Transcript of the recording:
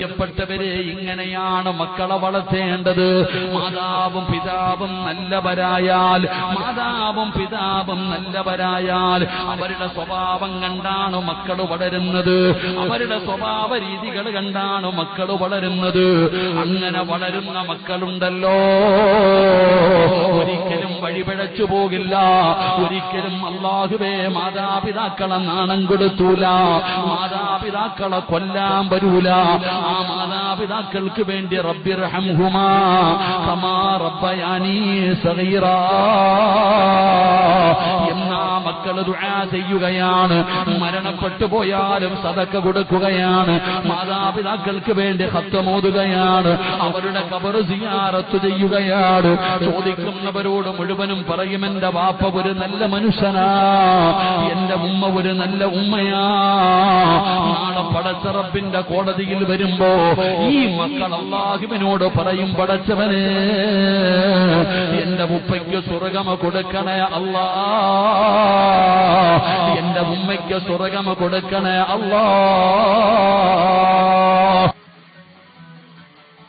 പ്രിയപ്പെട്ടവരെ, ഇങ്ങനെയാണ് മക്കളെ വളർത്തേണ്ടത്. മാതാവും പിതാവും നല്ലവരായാൽ അവരുടെ സ്വഭാവം കണ്ടാണ് മക്കൾ വളരുന്നത്. അവരുടെ സ്വഭാവ രീതികൾ കണ്ടാണ് മക്കൾ വളരുന്നത്. അങ്ങനെ വളരുന്ന മക്കളുണ്ടല്ലോ, ഒരിക്കലും വഴിപിഴച്ചു പോകില്ല. ഒരിക്കലും അല്ലാഹുവേ മാതാപിതാക്കളെ നാണം കൊടുത്തൂല, മാതാപിതാക്കളെ കൊല്ലാൻ വരൂല. ആ മാതാപിതാക്കൾക്ക് വേണ്ടി റബ്ബിർഹംഹുമാ കമാ റബ്ബയാനീ സഗീറാ എന്നാ മക്കൾ ദുആ ചെയ്യുകയാണ്. മരണപ്പെട്ടു പോയാലും സദഖ കൊടുക്കുകയാണ്. മാതാപിതാക്കൾക്ക് വേണ്ടി ഖത്ം ഓതുകയാണ്. അവരുടെ ഖബർ സിയാറത്ത് ചെയ്യുകയാണ്. ചോദിക്കുന്നവരോട് മുഴുവനും പറയും, എന്റെ വാപ്പ ഒരു നല്ല മനുഷ്യനാ, എന്റെ ഉമ്മ ഒരു നല്ല ഉമ്മയാ. നാളെ പടച്ച റബ്ബിന്റെ കോടതിയിൽ വരുമ്പോ ഈ മക്കൾ അല്ലാഹുവിനോട് പറയും, പടച്ചവനെ എന്റെ ഉപ്പയ്ക്ക് സ്വർഗ്ഗം കൊടുക്കണേ അല്ലാ, എന്റെ ഉമ്മയ്ക്ക് സ്വർഗ്ഗം കൊടുക്കണേ അല്ലാ.